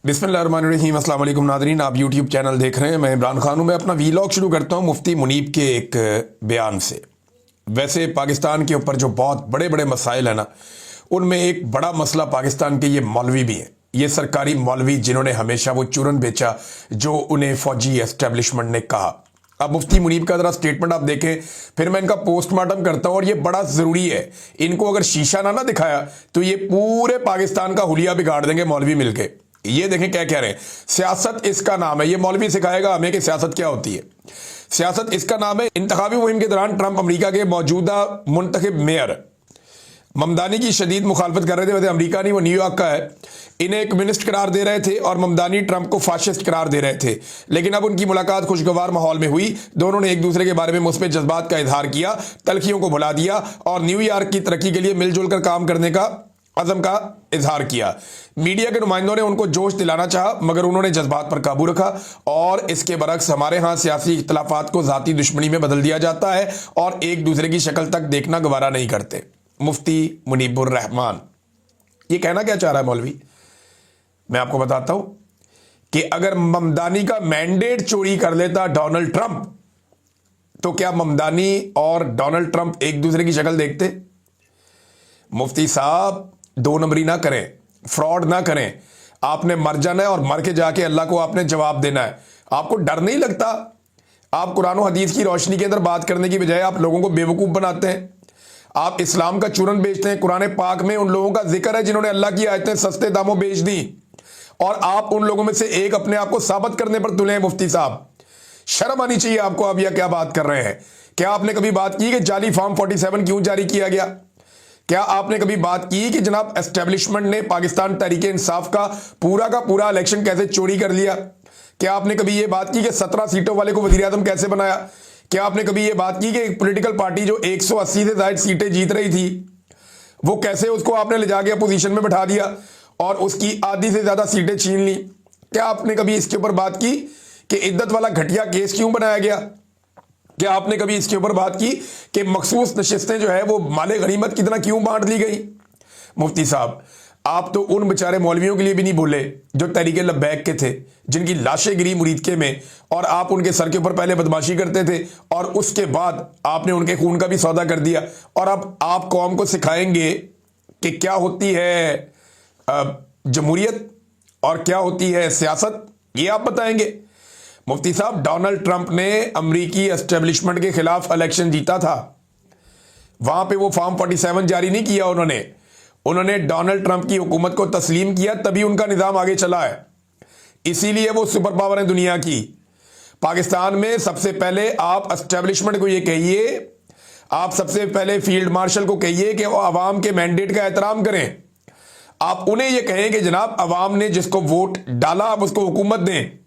बिस्मिल्लाहिर्रहमानिर्रहीम। अस्सलाम वालेकुम नाज़रीन, आप यूट्यूब चैनल देख रहे हैं। मैं इमरान खान हूं। मैं अपना वीलॉग शुरू करता हूं मुफ्ती मुनीब के एक बयान से। वैसे पाकिस्तान के ऊपर जो बहुत बड़े बड़े मसाइल हैं ना, उनमें एक बड़ा मसला पाकिस्तान के ये मौलवी भी हैं। ये सरकारी मौलवी जिन्होंने हमेशा वो चूरन बेचा जो उन्हें फौजी एस्टेब्लिशमेंट ने कहा। अब मुफ्ती मुनीब का जरा स्टेटमेंट आप देखें, फिर मैं इनका पोस्टमार्टम करता हूं। और ये बड़ा जरूरी है, इनको अगर शीशा ना दिखाया तो ये पूरे पाकिस्तान का हुलिया बिगाड़ देंगे मौलवी मिलके। ये देखें क्या कह रहे हैं, सियासत इसका नाम है। ये मौलवी सिखाएगा हमें कि सियासत क्या होती है। सियासत इसका नाम है। इंतखाबी मुहिम के दौरान ट्रंप अमेरिका के मौजूदा मुंतखब मेयर ममदानी की शदीद मुखालफत कर रहे थे। वैसे अमेरिका नहीं, वो न्यूयॉर्क का है। इन्हें कम्युनिस्ट करार दे रहे थे और ममदानी ट्रंप को फाशिस्ट करार दे रहे थे। लेकिन अब उनकी मुलाकात खुशगवार माहौल में हुई। दोनों ने एक दूसरे के बारे में मुस्बित जज्बात का इजहार किया, तलखियों को भुला दिया और न्यूयॉर्क की तरक्की के लिए मिलजुल कर काम करने का अज़म का इजहार किया। मीडिया के नुमाइंदों ने उनको जोश दिलाना चाहा, मगर उन्होंने जज्बात पर काबू रखा। और इसके बरक्स हमारे यहाँ सियासी इख्तलाफात को ज़ाती दुश्मनी में बदल दिया जाता है और एक दूसरे की शक्ल तक देखना गवारा नहीं करते। मुफ्ती मुनीबुर रहमान ये कहना क्या चाह रहा है मौलवी, मैं आपको बताता हूं कि अगर ममदानी का मैंडेट चोरी कर लेता डोनाल्ड ट्रंप, तो क्या ममदानी और डोनाल्ड ट्रंप एक दूसरे की शक्ल देखते? मुफ्ती साहब, दो नंबरी ना करें, फ्रॉड ना करें। आपने मर जाना है और मर के जाके अल्लाह को आपने जवाब देना है। आपको डर नहीं लगता? आप कुरान और हदीस की रोशनी के अंदर बात करने की बजाय आप लोगों को बेवकूफ बनाते हैं। आप इस्लाम का चूरन बेचते हैं। कुरान पाक में उन लोगों का जिक्र है जिन्होंने अल्लाह की आयतें सस्ते दामों बेच दी, और आप उन लोगों में से एक अपने आप को साबित करने पर तुले हैं। मुफ्ती साहब, शर्म आनी चाहिए आपको। आप यह क्या बात कर रहे हैं? क्या आपने कभी बात की कि जाली फॉर्म 47 क्यों जारी किया गया? क्या आपने कभी बात की कि जनाब एस्टेब्लिशमेंट ने पाकिस्तान तहरीक इंसाफ का पूरा इलेक्शन कैसे चोरी कर लिया? क्या आपने कभी यह बात की कि 17 सीटों वाले को वजीर आजम कैसे बनाया? क्या आपने कभी यह बात की कि एक पॉलिटिकल पार्टी जो 180 से ज्यादा सीटें जीत रही थी, वो कैसे उसको आपने ले जाके अपोजिशन में बैठा दिया और उसकी आधी से ज्यादा सीटें छीन ली? क्या आपने कभी इसके ऊपर बात की कि इद्दत वाला घटिया केस क्यों बनाया गया? क्या आपने कभी इसके ऊपर बात की कि मखसूस नशिस्तें जो है वो माले गनीमत की तरह क्यों बांट ली गई? मुफ्ती साहब, आप तो उन बेचारे मौलवियों के लिए भी नहीं बोले जो तहरीक लब्बैक के थे, जिनकी लाशें गिरी मुरीदके में, और आप उनके सर के ऊपर पहले बदमाशी करते थे और उसके बाद आपने उनके खून का भी सौदा कर दिया। और अब आप कौम को सिखाएंगे कि क्या होती है जमहूरियत और क्या होती है सियासत, ये आप बताएंगे। मुफ्ती साहब, डोनाल्ड ट्रंप ने अमरीकी एस्टेब्लिशमेंट के खिलाफ इलेक्शन जीता था। वहां पे वो फॉर्म 47 जारी नहीं किया उन्होंने डोनाल्ड ट्रंप की हुकूमत को तस्लीम किया, तभी उनका निजाम आगे चला है। इसीलिए वो सुपर पावर है दुनिया की। पाकिस्तान में सबसे पहले आप एस्टेब्लिशमेंट को ये कहिए, आप सबसे पहले फील्ड मार्शल को कहिए कि वो अवाम के मैंडेट का एहतराम करें। आप उन्हें यह कहें कि जनाब अवाम ने जिसको वोट डाला आप उसको हुकूमत दें।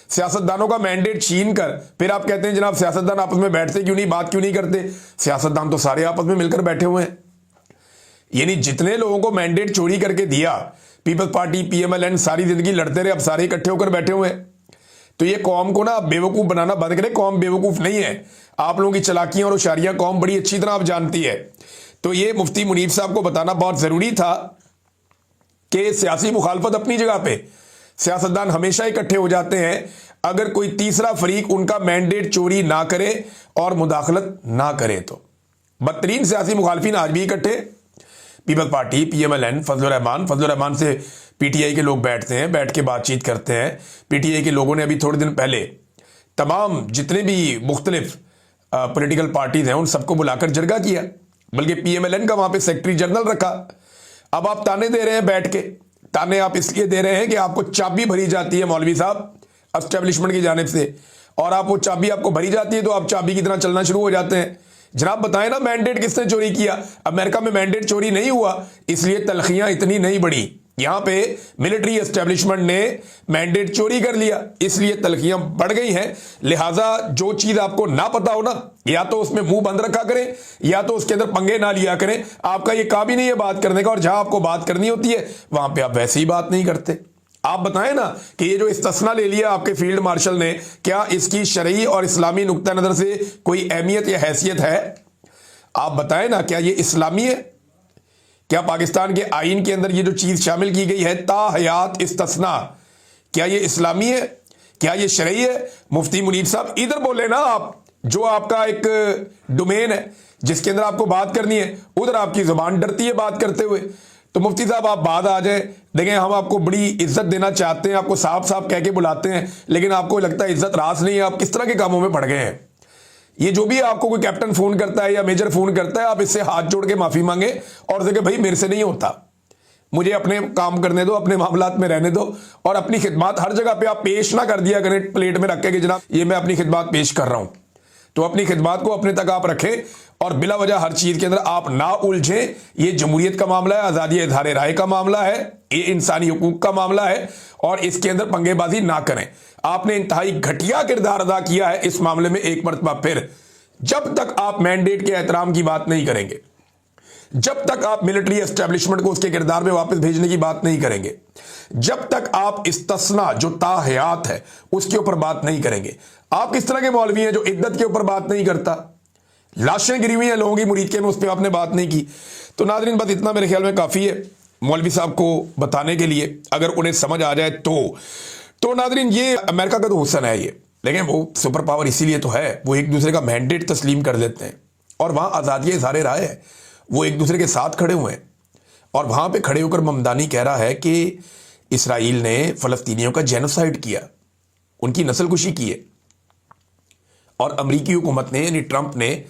सियासतदानों का मैंडेट छीन कर फिर आप कहते हैं जनाब सियासतदान आपस में बैठते क्यों नहीं, बात क्यों नहीं करते? सियासतदान तो सारे आपस में मिलकर बैठे हुए हैं। यानी जितने लोगों को मैंडेट चोरी करके दिया, पीपल्स पार्टी, PMLN, सारी जिंदगी लड़ते रहे, अब सारे इकट्ठे होकर बैठे हुए हैं। तो ये कौम को ना बेवकूफ बनाना बंद करें। कौम बेवकूफ नहीं है। आप लोगों की चालाकियां और होशियारियां कौम बड़ी अच्छी तरह आप जानती है। तो ये मुफ्ती मुनीब साहब को बताना बहुत जरूरी था कि सियासी मुखालफत अपनी जगह पे, सियासतदान हमेशा इकट्ठे हो जाते हैं अगर कोई तीसरा फरीक उनका मैंडेट चोरी ना करे और मुदाखलत ना करे। तो बदतरीन सियासी मुखालफिन आज भी इकट्ठे, peoples party, PMLN, Fazlur Rahman से PTI के लोग बैठते हैं, बैठ के बातचीत करते हैं। PTI के लोगों ने अभी थोड़े दिन पहले तमाम जितने भी मुख्तलिफ पॉलिटिकल पार्टीज हैं उन सबको बुलाकर जरगा किया, बल्कि PMLN का वहां पे सेक्रेटरी जनरल रखा। अब आप ताने दे रहे हैं बैठ के। ताने आप इसलिए दे रहे हैं कि आपको चाबी भरी जाती है मौलवी साहब एस्टेब्लिशमेंट की जानिब से, और आप वो चाबी आपको भरी जाती है तो आप चाबी की तरह चलना शुरू हो जाते हैं। जनाब बताएं ना, मैंडेट किसने चोरी किया? अमेरिका में मैंडेट चोरी नहीं हुआ, इसलिए तलखियां इतनी नहीं बढ़ी। यहां पे मिलिट्री एस्टेब्लिशमेंट ने मैंडेट चोरी कर लिया, इसलिए तलखियां बढ़ गई हैं। लिहाजा जो चीज आपको ना पता हो ना, या तो उसमें मुंह बंद रखा करें या तो उसके अंदर पंगे ना लिया करें। आपका ये काम ही नहीं है बात करने का, और जहां आपको बात करनी होती है वहां पे आप वैसे ही बात नहीं करते। आप बताएं ना कि ये जो इस्तिस्ना ले लिया आपके फील्ड मार्शल ने, क्या इसकी शरई और इस्लामी नुक्ता नजर से कोई अहमियत या हैसियत है? आप बताएं ना, क्या ये इस्लामी है? क्या पाकिस्तान के आइन के अंदर ये जो चीज शामिल की गई है ताहयात इस्तिस्ना, क्या ये इस्लामी है? क्या ये शरई है? मुफ्ती मुनीब साहब इधर बोले ना आप, जो आपका एक डोमेन है जिसके अंदर आपको बात करनी है, उधर आपकी जुबान डरती है बात करते हुए। तो मुफ्ती साहब आप बात आ जाए, देखें हम आपको बड़ी इज्जत देना चाहते हैं, आपको साफ साफ कह के बुलाते हैं, लेकिन आपको लगता है इज्जत रास नहीं है, आप किस तरह के कामों में पड़ गए हैं। ये जो भी आपको कोई कैप्टन फोन करता है या मेजर फोन करता है, आप इससे हाथ जोड़ के माफी मांगे और देखे भाई मेरे से नहीं होता, मुझे अपने काम करने दो, अपने मामलात में रहने दो, और अपनी खिदमत हर जगह पे आप पेश ना कर दिया करें प्लेट में रख के कि जनाब ये मैं अपनी खिदमत पेश कर रहा हूं। तो अपनी खिदमत को अपने तक आप रखें और बिला वजह हर चीज के अंदर आप ना उलझें। ये जमहूरियत का मामला है, आजादी इजहार राय का मामला है, ये इंसानी हुकूक का मामला है, और इसके अंदर पंगेबाजी ना करें। आपने इंतहाई घटिया किरदार अदा किया है इस मामले में एक मरतबा फिर। जब तक आप मैंडेट के एहतराम की बात नहीं करेंगे, जब तक आप मिलिट्री एस्टेब्लिशमेंट को उसके किरदार में वापस भेजने की बात नहीं करेंगे, जब तक आप इस्तिस्ना जो ताहयात है उसके ऊपर बात नहीं करेंगे। आप किस तरह के मौलवी हैं जो इद्दत के ऊपर बात नहीं करता? लाशें गिरी हुई हैं लोगों की मुरीद के में, उस पर आपने बात नहीं की। तो नाज़रीन बस इतना मेरे ख्याल में काफ़ी है मौलवी साहब को बताने के लिए, अगर उन्हें समझ आ जाए तो नाज़रीन ये अमेरिका का तो हुस्न है ये, लेकिन वो सुपर पावर इसीलिए तो है, वो एक दूसरे का मैंडेट तस्लीम कर देते हैं और वहाँ आज़ादी इज़हार राय है, वो एक दूसरे के साथ खड़े हुए हैं। और वहाँ पे खड़े होकर ममदानी कह रहा है कि इसराइल ने फ़लस्तीनियों का जेनोसाइड किया, उनकी नस्लकुशी की है, और अमरीकी हुकूमत ने यानी ट्रंप ने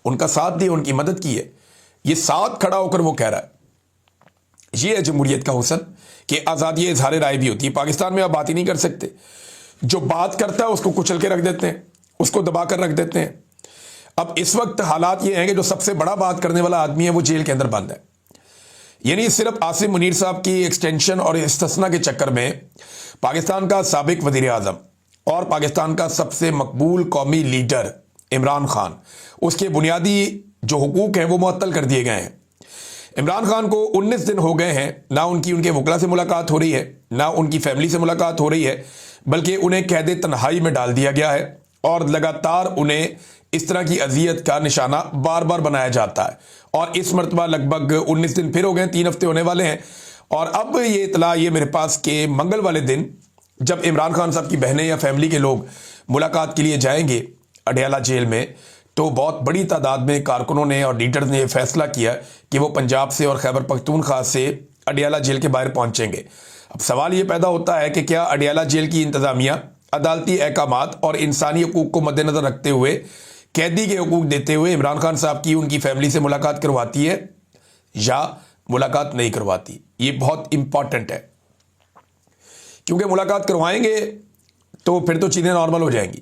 उनका साथ दिया, उनकी मदद की है। ये साथ खड़ा होकर वो कह रहा है। ये है जमहूरियत का हुस्न कि आज़ादी इज़हार राय भी होती है। पाकिस्तान में आप बात ही नहीं कर सकते, जो बात करता है उसको कुचल के रख देते हैं, उसको दबा कर रख देते हैं। अब इस वक्त हालात ये हैं कि जो सबसे बड़ा बात करने वाला आदमी है वो जेल के अंदर बंद है। यानी सिर्फ आसिम मुनीर साहब की एक्सटेंशन और इस्तिस्ना के चक्कर में पाकिस्तान का साबिक वज़ीर आज़म और पाकिस्तान का सबसे मकबूल कौमी लीडर इमरान खान, उसके बुनियादी जो हुकूक हैं वो मुअत्तल कर दिए गए हैं। इमरान खान को 19 दिन हो गए हैं, ना उनके वकला से मुलाकात हो रही है, ना उनकी फैमिली से मुलाकात हो रही है, बल्कि उन्हें कैद तन्हाई में डाल दिया गया है और लगातार उन्हें इस तरह की अजियत का निशाना बार बार बनाया जाता है। और इस मरतबा लगभग 19 दिन फिर हो गए, 3 हफ्ते होने वाले हैं। और अब ये इतला ये मेरे पास के मंगल वाले दिन जब इमरान खान साहब की बहनें या फैमिली के लोग मुलाकात के लिए जाएंगे अडयाला जेल में, तो बहुत बड़ी तादाद में कारकुनों ने और लीडर्स ने यह फैसला किया कि वो पंजाब से और खैबर पख्तूनख्वा से अडयाला जेल के बाहर पहुंचेंगे। अब सवाल ये पैदा होता है कि क्या अडयाला जेल की इंतजामिया अदालती अहकामात और इंसानी हकूक को मद्देनजर रखते हुए, कैदी के हकूक देते हुए इमरान खान साहब की उनकी फैमिली से मुलाकात करवाती है या मुलाकात नहीं करवाती? ये बहुत इंपॉर्टेंट है, क्योंकि मुलाकात करवाएंगे तो फिर तो चीज़ें नॉर्मल हो जाएंगी,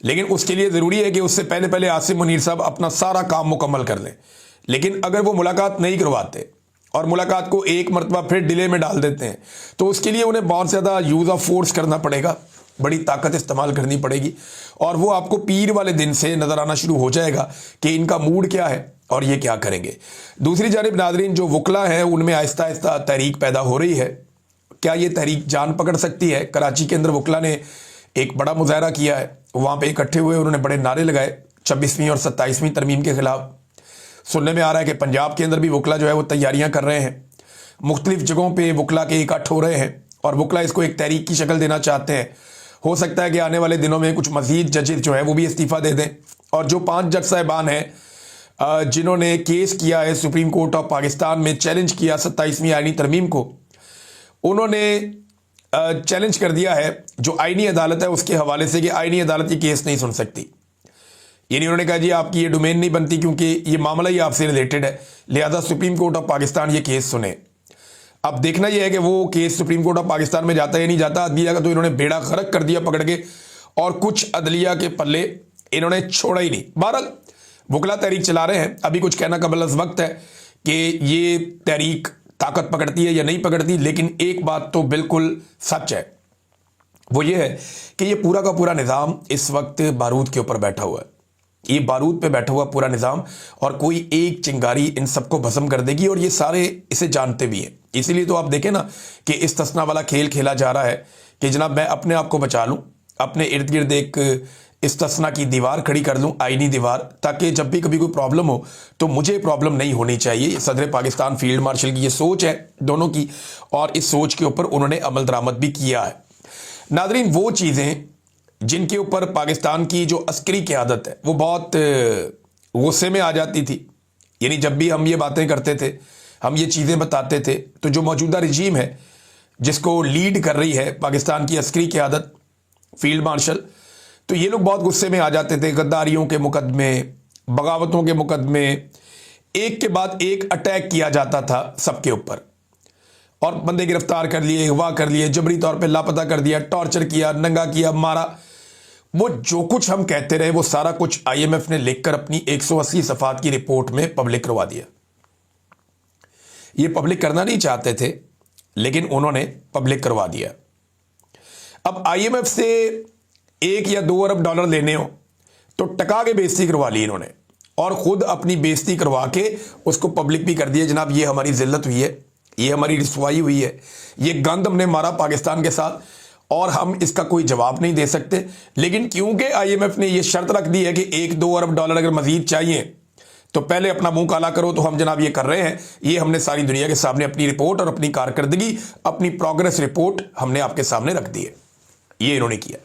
लेकिन उसके लिए ज़रूरी है कि उससे पहले पहले आसिम मुनीर साहब अपना सारा काम मुकम्मल कर लें। लेकिन अगर वो मुलाकात नहीं करवाते और मुलाकात को एक मरतबा फिर डिले में डाल देते हैं, तो उसके लिए उन्हें बहुत ज़्यादा यूज़ ऑफ फोर्स करना पड़ेगा, बड़ी ताकत इस्तेमाल करनी पड़ेगी, और वो आपको पीर वाले दिन से नज़र आना शुरू हो जाएगा कि इनका मूड क्या है और ये क्या करेंगे। दूसरी जानिब नाज़रीन, जो वकला हैं उनमें आहिस्ता आहिस्ता तहरीक पैदा हो रही है। क्या ये तहरीक जान पकड़ सकती है? कराची के अंदर वकला ने एक बड़ा मुजाहरा किया है, वहाँ पे इकट्ठे हुए उन्होंने बड़े नारे लगाए 26वीं और 27वीं तरमीम के खिलाफ। सुनने में आ रहा है कि पंजाब के अंदर भी वकला जो है वो तैयारियां कर रहे हैं, मुख्तलिफ जगहों पे वकला के इकट्ठ हो रहे हैं और वकला इसको एक तहरीक की शक्ल देना चाहते हैं। हो सकता है कि आने वाले दिनों में कुछ मजीद जजेस जो है वो भी इस्तीफ़ा दे दें, और जो 5 जज साहिबान हैं जिन्होंने केस किया है सुप्रीम कोर्ट ऑफ पाकिस्तान में, चैलेंज किया 27वीं आईनी तरमीम को, उन्होंने चैलेंज कर दिया है जो आईनी अदालत है उसके हवाले से कि आईनी अदालत ये केस नहीं सुन सकती। यानी उन्होंने कहा जी आपकी ये डोमेन नहीं बनती क्योंकि ये मामला ही आपसे रिलेटेड है, लिहाजा सुप्रीम कोर्ट ऑफ पाकिस्तान ये केस सुने। अब देखना यह है कि वो case supreme court of Pakistan में जाता है या नहीं जाता। अदलिया का तो इन्होंने बेड़ा गर्क कर दिया पकड़ के, और कुछ अदलिया के पल्ले इन्होंने छोड़ा ही नहीं। बहरहाल वकला तहरीक चला रहे हैं, अभी कुछ कहना कबल अज़ वक्त है कि ये तहरीक ताकत पकड़ती है या नहीं पकड़ती, लेकिन एक बात तो बिल्कुल सच है, वो ये है कि ये पूरा का पूरा निज़ाम इस वक्त बारूद के ऊपर बैठा हुआ है। ये बारूद पे बैठा हुआ पूरा निज़ाम, और कोई एक चिंगारी इन सबको भस्म कर देगी, और ये सारे इसे जानते भी हैं। इसीलिए तो आप देखें ना कि इस्तिस्ना वाला खेल खेला जा रहा है कि जनाब मैं अपने आप को बचा लूँ, अपने इर्द गिर्द एक इस्तिस्ना की दीवार खड़ी कर लूँ, आईनी दीवार, ताकि जब भी कभी कोई प्रॉब्लम हो तो मुझे प्रॉब्लम नहीं होनी चाहिए। सदर पाकिस्तान फील्ड मार्शल की ये सोच है दोनों की, और इस सोच के ऊपर उन्होंने अमल दरामद भी किया है। नादरीन, वो चीज़ें जिनके ऊपर पाकिस्तान की जो अस्करी क़यादत है वो बहुत गुस्से में आ जाती थी, यानी जब भी हम ये बातें करते थे, हम ये चीज़ें बताते थे, तो जो मौजूदा रजीम है जिसको लीड कर रही है पाकिस्तान की अस्करी क़यादत फील्ड मार्शल, तो ये लोग बहुत गुस्से में आ जाते थे। गद्दारियों के मुकदमे, बगावतों के मुकदमे, एक के बाद एक अटैक किया जाता था सबके ऊपर, और बंदे गिरफ्तार कर लिए, अगवा कर लिए, जबरी तौर पे लापता कर दिया, टॉर्चर किया, नंगा किया, मारा। वो जो कुछ हम कहते रहे वो सारा कुछ आईएमएफ ने लिखकर अपनी 180 सफ़ात की रिपोर्ट में पब्लिक करवा दिया। ये पब्लिक करना नहीं चाहते थे, लेकिन उन्होंने पब्लिक करवा दिया। अब आईएमएफ से 1 या 2 अरब डॉलर लेने हो तो टका के बेइज्जती करवा ली इन्होंने, और खुद अपनी बेइज्जती करवा के उसको पब्लिक भी कर दिया। जनाब, ये हमारी जिल्लत हुई है, ये हमारी रिसवाई हुई है, ये गंद हमने मारा पाकिस्तान के साथ, और हम इसका कोई जवाब नहीं दे सकते। लेकिन क्योंकि आईएमएफ ने ये शर्त रख दी है कि 1-2 अरब डॉलर अगर मजीद चाहिए तो पहले अपना मुंह काला करो, तो हम जनाब ये कर रहे हैं। ये हमने सारी दुनिया के सामने अपनी रिपोर्ट और अपनी कारकर्दगी, अपनी प्रोग्रेस रिपोर्ट हमने आपके सामने रख दी है। ये इन्होंने किया।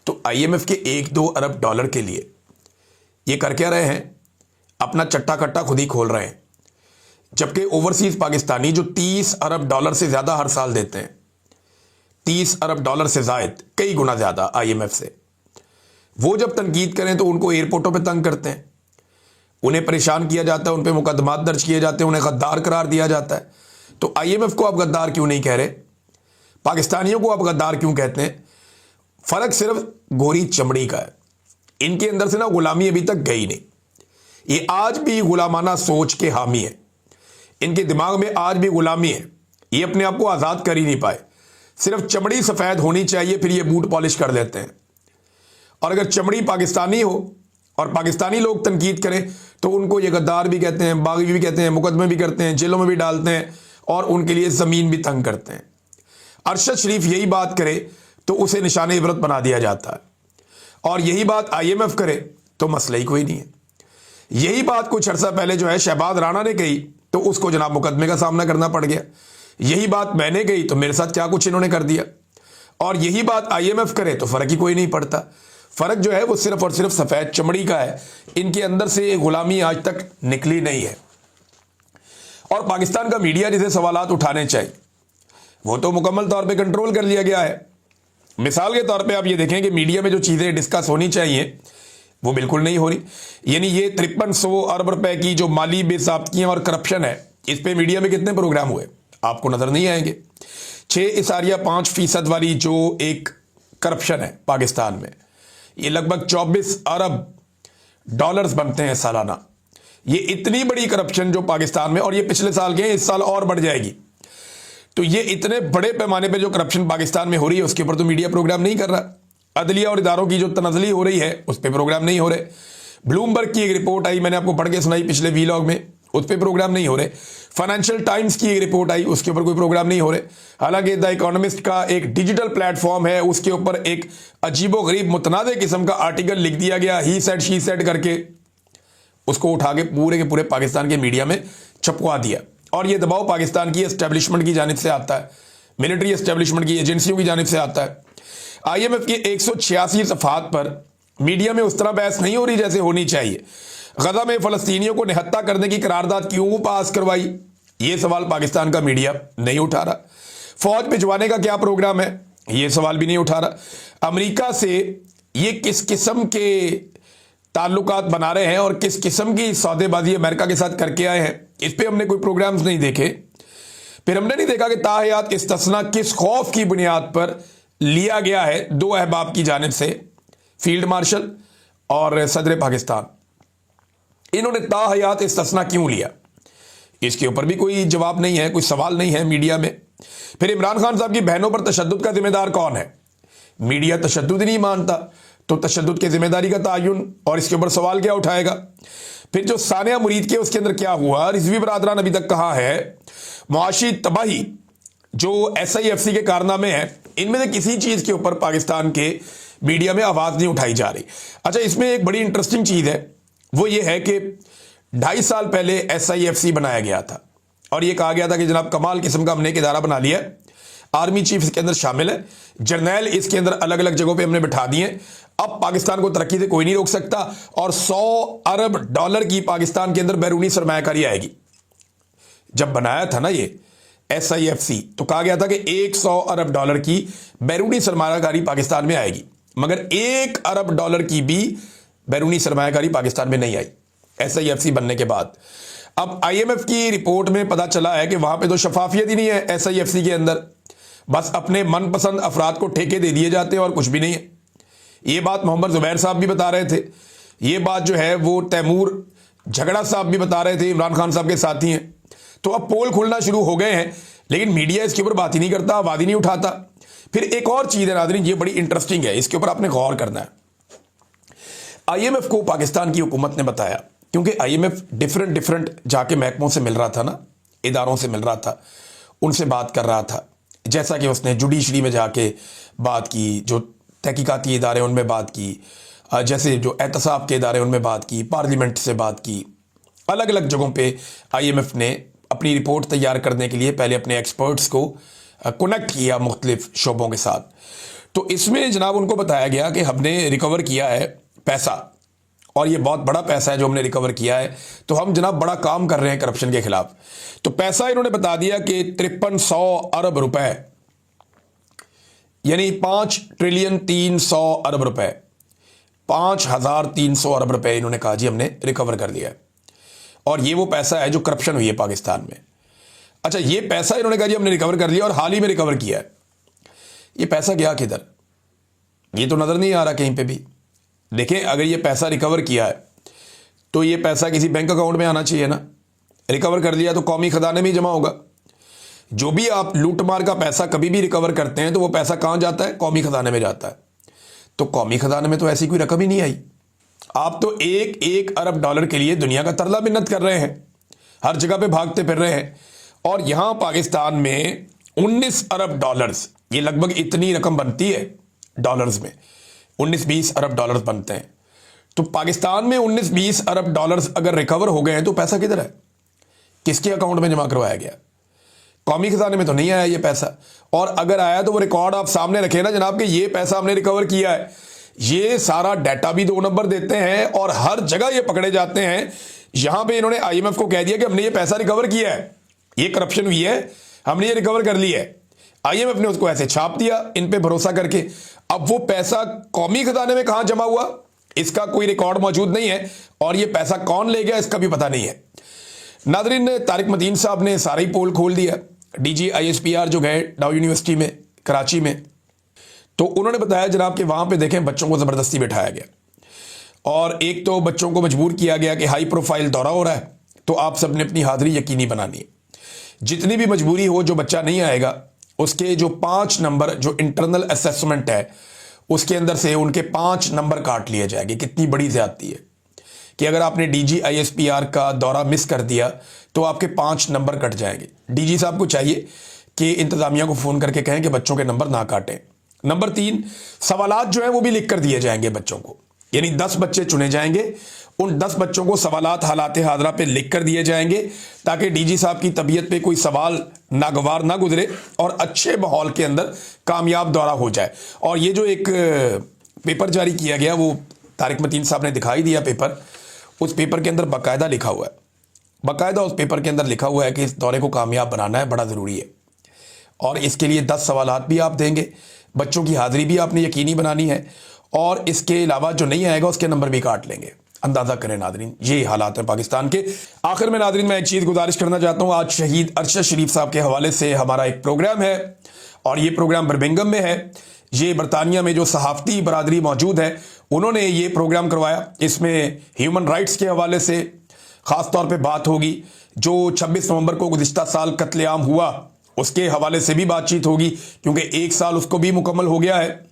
तो आईएमएफ के 1-2 अरब डॉलर के लिए ये कर क्या रहे हैं? अपना चट्टा कट्टा खुद ही खोल रहे हैं। जबकि ओवरसीज पाकिस्तानी जो 30 अरब डॉलर से ज्यादा हर साल देते हैं, 30 अरब डॉलर से जायद, कई गुना ज्यादा आईएमएफ से, वो जब तनकीद करें तो उनको एयरपोर्टों पे तंग करते हैं, उन्हें परेशान किया जाता है, उन पे मुकदमात दर्ज किए जाते हैं, उन्हें गद्दार करार दिया जाता है। तो आईएमएफ को आप गद्दार क्यों नहीं कह रहे? पाकिस्तानियों को आप गद्दार क्यों कहते हैं? फर्क सिर्फ गोरी चमड़ी का है। इनके अंदर से ना गुलामी अभी तक गई नहीं, ये आज भी गुलामाना सोच के हामी है, इनके दिमाग में आज भी गुलामी है, ये अपने आप को आज़ाद कर ही नहीं पाए। सिर्फ चमड़ी सफ़ेद होनी चाहिए, फिर ये बूट पॉलिश कर देते हैं। और अगर चमड़ी पाकिस्तानी हो और पाकिस्तानी लोग तनकीद करें तो उनको ये गद्दार भी कहते हैं, बागी भी कहते हैं, मुकदमे भी करते हैं, जेलों में भी डालते हैं, और उनके लिए ज़मीन भी तंग करते हैं। अरशद शरीफ यही बात करे तो उसे निशाने इबरत बना दिया जाता है, और यही बात आईएमएफ करे तो मसला ही कोई नहीं है। यही बात कुछ अर्सा पहले जो है शहबाज राणा ने कही तो उसको जनाब मुकदमे का सामना करना पड़ गया। यही बात मैंने कही तो मेरे साथ क्या कुछ इन्होंने कर दिया, और यही बात आईएमएफ करे तो फर्क ही कोई नहीं पड़ता। फर्क जो है वो सिर्फ और सिर्फ सफेद चमड़ी का है। इनके अंदर से गुलामी आज तक निकली नहीं है। और पाकिस्तान का मीडिया जिसे सवालात उठाने चाहिए वो तो मुकम्मल तौर पे कंट्रोल कर लिया गया है। मिसाल के तौर पे आप ये देखें कि मीडिया में जो चीज़ें डिस्कस होनी चाहिए वो बिल्कुल नहीं हो रही। यानी ये 5300 अरब रुपए की जो माली बेसाब्तियाँ और करप्शन है, इस पे मीडिया में कितने प्रोग्राम हुए आपको नजर नहीं आएंगे। 6.5% वाली जो एक करप्शन है पाकिस्तान में, ये लगभग 24 अरब डॉलर्स बनते हैं सालाना। ये इतनी बड़ी करप्शन जो पाकिस्तान में, और ये पिछले साल के हैं, इस साल और बढ़ जाएगी। तो ये इतने बड़े पैमाने पे जो करप्शन पाकिस्तान में हो रही है उसके ऊपर तो मीडिया प्रोग्राम नहीं कर रहा। अदलिया और इदारों की जो तनज़ली हो रही है उस पर प्रोग्राम नहीं हो रहे। ब्लूमबर्ग की एक रिपोर्ट आई, मैंने आपको पढ़ के सुनाई पिछले वीलॉग में, उस पर प्रोग्राम नहीं हो रहे। फाइनेंशियल टाइम्स की एक रिपोर्ट आई, उसके ऊपर कोई प्रोग्राम नहीं हो रहे। हालांकि द इकोनॉमिस्ट का एक डिजिटल प्लेटफॉर्म है, उसके ऊपर एक अजीबो गरीब मुतनाज़ किस्म का आर्टिकल लिख दिया गया, ही सेड शी सेड करके, उसको उठा के पूरे पाकिस्तान के मीडिया में छपवा दिया। और ये दबाव पाकिस्तान की एस्टेब्लिशमेंट की जानिब से आता है, मिलिट्री एस्टेब्लिशमेंट की एजेंसियों की जानिब से आता है। आईएमएफ की 186 सफ़ात पर मीडिया में उस तरह बहस नहीं हो रही जैसे होनी चाहिए। गजा में फ़लस्तीनियों को निहत्ता करने की करारदाद क्यों पास करवाई, ये सवाल पाकिस्तान का मीडिया नहीं उठा रहा। फौज भिजवाने का क्या प्रोग्राम है, ये सवाल भी नहीं उठा रहा। अमेरिका से ये किस किस्म के ताल्लुकात बना रहे हैं और किस किस्म की सौदेबाजी अमेरिका के साथ करके आए हैं, इस पर हमने कोई प्रोग्राम्स नहीं देखे। फिर हमने नहीं देखा कि ताहयात इस्तिस्ना किस खौफ की बुनियाद पर लिया गया है दो अहबाब की जानिब से, फील्ड मार्शल और सदर पाकिस्तान। इन्होंने ताहयात इस्तिस्ना क्यों लिया, इसके ऊपर भी कोई जवाब नहीं है, कोई सवाल नहीं है मीडिया में। फिर इमरान खान साहब की बहनों पर तशद्दुद का जिम्मेदार कौन है? मीडिया तशद्दुद ही नहीं मानता, तो तशद्दुद की जिम्मेदारी का तयन और इसके ऊपर सवाल क्या उठाएगा? फिर जो सानिया मुरीद के उसके अंदर क्या हुआ, रिजवी बरादरान अभी तक कहाँ है? मुआशी तबाही जो SIFC के कारनामे हैं, इनमें से किसी चीज़ के ऊपर पाकिस्तान के मीडिया में आवाज़ नहीं उठाई जा रही। अच्छा, इसमें एक बड़ी इंटरेस्टिंग चीज़ है, वो ये है कि 2.5 साल पहले SIFC बनाया गया था और ये कहा गया था कि जनाब कमाल किस्म का हमने एक इदारा बना लिया, आर्मी चीफ इसके अंदर शामिल है, जर्नैल इसके अंदर अलग अलग जगहों पे हमने बिठा दिए। अब पाकिस्तान को तरक्की से कोई नहीं रोक सकता और 100 अरब डॉलर की पाकिस्तान के अंदर बैरूनी सरमायाकारी आएगी। जब बनाया था ना ये SIFC तो कहा गया था कि 100 अरब डॉलर की बैरूनी सरमायाकारी पाकिस्तान में आएगी, मगर 1 अरब डॉलर की भी बैरूनी सरमायाकारी पाकिस्तान में नहीं आई SIFC बनने के बाद। अब IMF की रिपोर्ट में पता चला है कि वहां पे तो शफाफियत ही नहीं है SIFC के अंदर, बस अपने मनपसंद अफराद को ठेके दे दिए जाते हैं और कुछ भी नहीं है। ये बात मोहम्मद जुबैर साहब भी बता रहे थे, ये बात जो है वो तैमूर झगड़ा साहब भी बता रहे थे, इमरान खान साहब के साथी हैं। तो अब पोल खुलना शुरू हो गए हैं, लेकिन मीडिया इसके ऊपर बात ही नहीं करता, आवाज ही नहीं उठाता। फिर एक और चीज है नाज़रीन, ये बड़ी इंटरेस्टिंग है, इसके ऊपर आपने गौर करना है। IMF को पाकिस्तान की हुकूमत ने बताया, क्योंकि IMF डिफरेंट जाके महकमों से मिल रहा था ना, इदारों से मिल रहा था, उनसे बात कर रहा था। जैसा कि उसने जुडिशरी में जाके बात की, जो तहकीकाती इदारे उनमें बात की, जैसे जो एहतसाब के इदारे उनमें बात की, पार्लियामेंट से बात की, अलग अलग जगहों पे IMF ने अपनी रिपोर्ट तैयार करने के लिए पहले अपने एक्सपर्ट्स को कनेक्ट किया मुख्तलिफ शोबों के साथ। तो इसमें जनाब उनको बताया गया कि हमने रिकवर किया है पैसा, और ये बहुत बड़ा पैसा है जो हमने रिकवर किया है, तो हम जनाब बड़ा काम कर रहे हैं करप्शन के खिलाफ। तो पैसा इन्होंने बता दिया कि 5300 अरब रुपए, यानी 5 ट्रिलियन 300 अरब रुपए, 5300 अरब रुपए इन्होंने कहा जी हमने रिकवर कर लिया है। और ये वो पैसा है जो करप्शन हुई है पाकिस्तान में। अच्छा, ये पैसा इन्होंने कहा जी हमने रिकवर कर लिया और हाल ही में रिकवर किया है। ये पैसा गया किधर, ये तो नजर नहीं आ रहा कहीं पे भी। देखें, अगर ये पैसा रिकवर किया है तो ये पैसा किसी बैंक अकाउंट में आना चाहिए ना। रिकवर कर लिया तो कौमी खजाने में ही जमा होगा। जो भी आप लूटमार का पैसा कभी भी रिकवर करते हैं तो वो पैसा कहां जाता है, कौमी खजाने में जाता है। तो कौमी खजाने में तो ऐसी कोई रकम ही नहीं आई। आप तो एक अरब डॉलर के लिए दुनिया का तरला मिन्नत कर रहे हैं, हर जगह पे भागते फिर रहे हैं, और यहां पाकिस्तान में 19 अरब डॉलर्स, ये लगभग इतनी रकम बनती है डॉलर्स में, 19-20 अरब डॉलर्स बनते हैं। तो पाकिस्तान में 19-20 अरब डॉलर्स अगर रिकवर हो गए हैं तो पैसा किधर है, किसके अकाउंट में जमा करवाया गया? कौमी खजाने में तो नहीं आया ये पैसा। और अगर आया तो वो रिकॉर्ड आप सामने रखें ना जनाब कि ये पैसा हमने रिकवर किया है। ये सारा डाटा भी 2 नंबर देते हैं और हर जगह ये पकड़े जाते हैं। यहां पे इन्होंने IMF को कह दिया कि हमने ये पैसा रिकवर किया है, ये करप्शन हुई है, हमने ये रिकवर कर लिया है। IMF ने उसको ऐसे छाप दिया इन पे भरोसा करके। अब वो पैसा कौमी खजाने में कहां जमा हुआ इसका कोई रिकॉर्ड मौजूद नहीं है, और ये पैसा कौन ले गया इसका भी पता नहीं है। नादरीन, तारिक मतीन साहब ने सारा ही पोल खोल दिया। DG ISPR जो गए डाउ यूनिवर्सिटी में कराची में, तो उन्होंने बताया जनाब कि वहां पे देखें बच्चों को जबरदस्ती बिठाया गया, और एक तो बच्चों को मजबूर किया गया कि हाई प्रोफाइल दौरा हो रहा है तो आप सब ने अपनी हाजिरी यकीनी बनानी है। जितनी भी मजबूरी हो, जो बच्चा नहीं आएगा उसके जो 5 नंबर जो इंटरनल असेसमेंट है उसके अंदर से उनके 5 नंबर काट लिए जाएंगे। कितनी बड़ी ज्यादती है कि अगर आपने DG ISPR का दौरा मिस कर दिया तो आपके 5 नंबर कट जाएंगे। DG साहब को चाहिए कि इंतजामिया को फोन करके कहें कि बच्चों के नंबर ना काटें। नंबर 3, सवालात जो है वो भी लिख कर दिए जाएंगे बच्चों को, यानी 10 बच्चे चुने जाएंगे, उन 10 बच्चों को सवालात हालात हाजरा पे लिख कर दिए जाएंगे ताकि DG साहब की तबीयत पे कोई सवाल नागवार ना गुजरे और अच्छे माहौल के अंदर कामयाब दौरा हो जाए। और ये जो एक पेपर जारी किया गया वो तारिक मतीन साहब ने दिखाई दिया पेपर, उस पेपर के अंदर बाकायदा लिखा हुआ है, बाकायदा उस पेपर के अंदर लिखा हुआ है कि इस दौरे को कामयाब बनाना है, बड़ा ज़रूरी है, और इसके लिए 10 सवालात भी आप देंगे, बच्चों की हाजिरी भी आपने यकीनी बनानी है, और इसके अलावा जो नहीं आएगा उसके नंबर भी काट लेंगे। अंदाजा करें नादरीन, ये हालात है पाकिस्तान के। आखिर में नादरीन मैं एक चीज़ गुजारिश करना चाहता हूँ, आज शहीद अरशद शरीफ साहब के हवाले से हमारा एक प्रोग्राम है, और ये प्रोग्राम बर्मिंघम में है। ये बरतानिया में जो सहाफ़ती बरादरी मौजूद है उन्होंने ये प्रोग्राम करवाया। इसमें ह्यूमन राइट्स के हवाले से ख़ास तौर पे बात होगी, जो 26 नवंबर को गुज़िश्ता साल कत्लेआम हुआ उसके हवाले से भी बातचीत होगी, क्योंकि 1 साल उसको भी मुकम्मल हो गया है।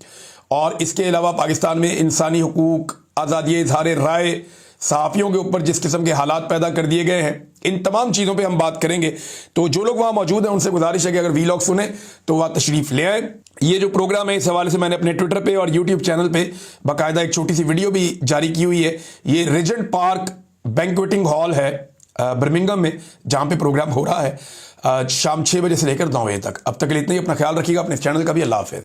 और इसके अलावा पाकिस्तान में इंसानी हुकूक, आज़ादी इज़हार राय, सहाफ़ियों के ऊपर जिस किस्म के हालात पैदा कर दिए गए हैं, इन तमाम चीज़ों पे हम बात करेंगे। तो जो लोग वहाँ मौजूद हैं उनसे गुजारिश है कि अगर वीलॉग सुने तो वहाँ तशरीफ़ ले आए। ये जो प्रोग्राम है इस हवाले से मैंने अपने ट्विटर पे और यूट्यूब चैनल पे बाकायदा एक छोटी सी वीडियो भी जारी की हुई है। ये रीजेंट पार्क बैंक्वेटिंग हॉल है बर्मिंघम में, जहाँ पे प्रोग्राम हो रहा है शाम 6 बजे से लेकर 9 बजे तक। अब तक के लिए इतना ही, अपना ख्याल रखिएगा, अपने चैनल का भी। अल्लाह हाफ़िज़।